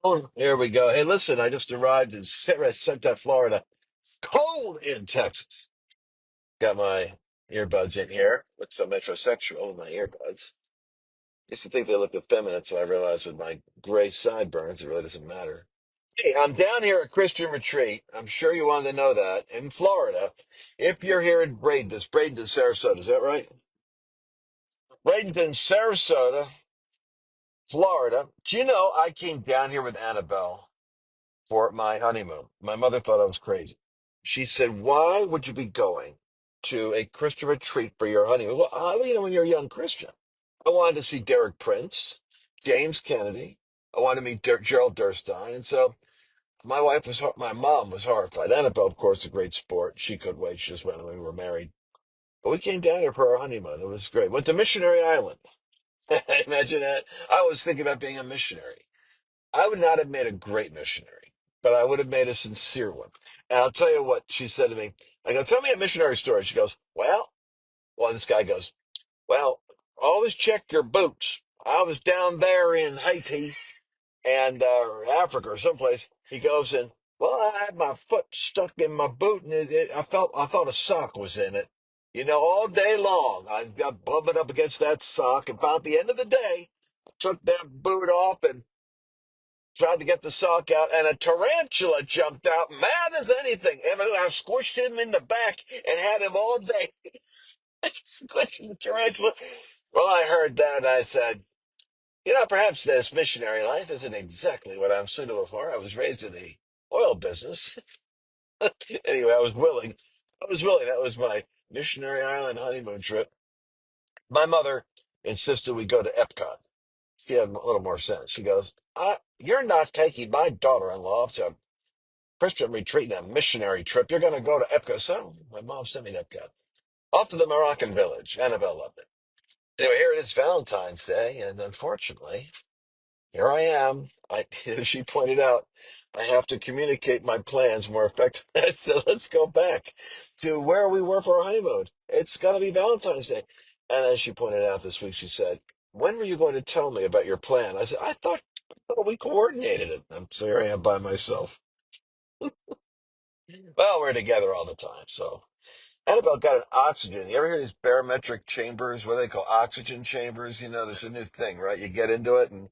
Oh, here we go. Hey, listen, I just arrived in Sarasota, Florida. It's cold in Texas. Got my earbuds in here with some metrosexual in my earbuds. Used to think they looked effeminate, so I realized with my gray sideburns, it really doesn't matter. Hey, I'm down here at Christian Retreat. I'm sure you wanted to know that in Florida. If you're here in Bradenton, Sarasota, is that right? Bradenton, Sarasota, Florida. Do you know I came down here with Annabelle for my honeymoon? My mother thought I was crazy. She said, "Why would you be going to a Christian retreat for your honeymoon?" Well, when you're a young Christian, I wanted to see Derek Prince, James Kennedy. I wanted to meet Gerald Durstein. And so my mom was horrified. Annabelle, of course, a great sport. She could wait. She just went when we were married. But we came down here for our honeymoon. It was great. Went to Missionary Island. Imagine that. I was thinking about being a missionary. I would not have made a great missionary, but I would have made a sincere one. And I'll tell you what she said to me. I go, "Tell me a missionary story." She goes, well, this guy goes, "Well, always check your boots. I was down there in Haiti and Africa or someplace." He goes and, "Well, I had my foot stuck in my boot and I thought a sock was in it. All day long I got bumping up against that sock, and about the end of the day, I took that boot off and tried to get the sock out, and a tarantula jumped out, mad as anything. And I squished him in the back and had him all day squishing the tarantula." Well, I heard that, and I said, "Perhaps this missionary life isn't exactly what I'm suitable for. I was raised in the oil business." Anyway, I was willing. I was willing. That was my missionary island honeymoon trip. My mother insisted we go to Epcot. She had a little more sense. She goes, "You're not taking my daughter-in-law to Christian retreat and a missionary trip. You're going to go to Epcot." So my mom sent me to Epcot. Off to the Moroccan village. Annabelle loved it. Anyway, here it is Valentine's Day, and unfortunately, here I am. As she pointed out, I have to communicate my plans more effectively. I said, "Let's go back to where we were for our honeymoon. It's going to be Valentine's Day." And as she pointed out this week, she said, "When were you going to tell me about your plan?" I said, I thought we coordinated it." So here I am by myself. Well, we're together all the time, so. Annabelle got an oxygen. You ever hear these barometric chambers? What do they call oxygen chambers? There's a new thing, right? You get into it, and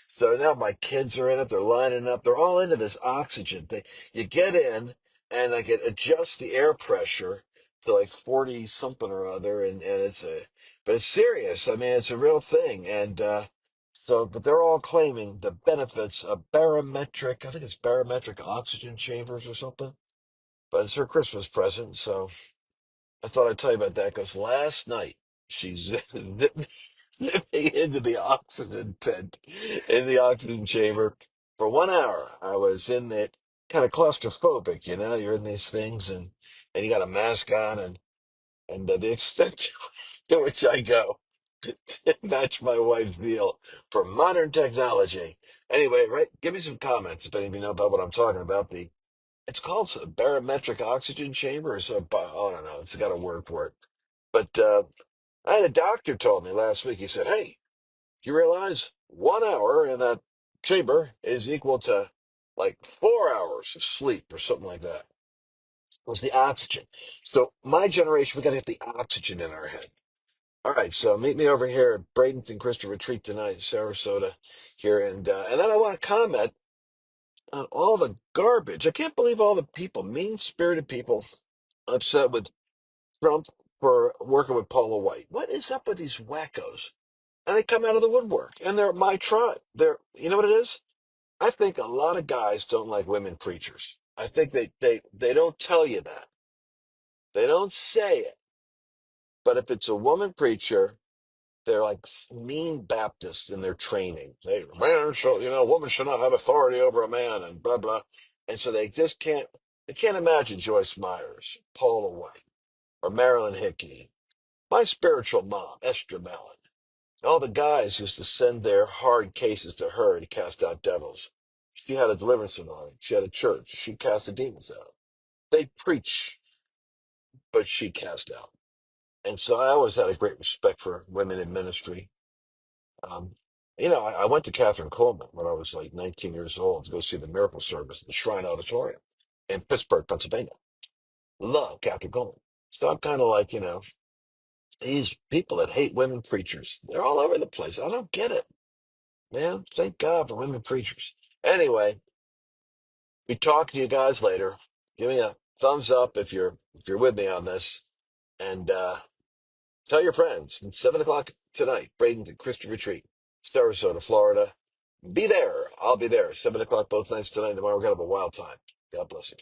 so now my kids are in it. They're lining up. They're all into this oxygen thing. You get in, and like it adjusts the air pressure to like 40 something or other, and but it's serious. I mean, it's a real thing, and but they're all claiming the benefits of barometric. I think it's barometric oxygen chambers or something. But it's her Christmas present, so. I thought I'd tell you about that because last night she zipped me into the oxygen tent, in the oxygen chamber. For 1 hour, I was in it, kind of claustrophobic, You're in these things, and you got a mask on, and the extent to which I go to match my wife's deal for modern technology. Anyway, right? Give me some comments if any of you know about what I'm talking about. It's called a barometric oxygen chamber or something. I don't know. It's got a word for it. But I had a doctor told me last week. He said, "Hey, you realize 1 hour in that chamber is equal to like 4 hours of sleep or something like that." It was the oxygen. So my generation, we got to get the oxygen in our head. All right, so meet me over here at Bradenton Christian Retreat tonight, Sarasota, here, and then I want to comment on all the garbage. I can't believe all the people, mean-spirited people, upset with Trump for working with Paula White. What is up with these wackos? And they come out of the woodwork, and they're my tribe. You know what it is? I think a lot of guys don't like women preachers. I think they don't tell you that. They don't say it. But if it's a woman preacher, they're like mean Baptists in their training. A woman should not have authority over a man and blah, blah. And so they can't imagine Joyce Myers, Paula White, or Marilyn Hickey, my spiritual mom, Esther Mallon. All the guys used to send their hard cases to her to cast out devils. She had a deliverance anointing. She had a church. She cast the demons out. They preach, but she cast out. And so I always had a great respect for women in ministry. Um, I went to Catherine Coleman when I was like 19 years old to go see the Miracle Service at the Shrine Auditorium in Pittsburgh, Pennsylvania. Love Catherine Coleman. So I'm kind of like, these people that hate women preachers, they're all over the place. I don't get it, man. Thank God for women preachers. Anyway, we talk to you guys later. Give me a thumbs up if you're with me on this. And tell your friends. It's 7 o'clock tonight, Bradenton Christian Retreat, Sarasota, Florida. Be there. I'll be there. 7 o'clock both nights tonight. Tomorrow we're gonna have a wild time. God bless you.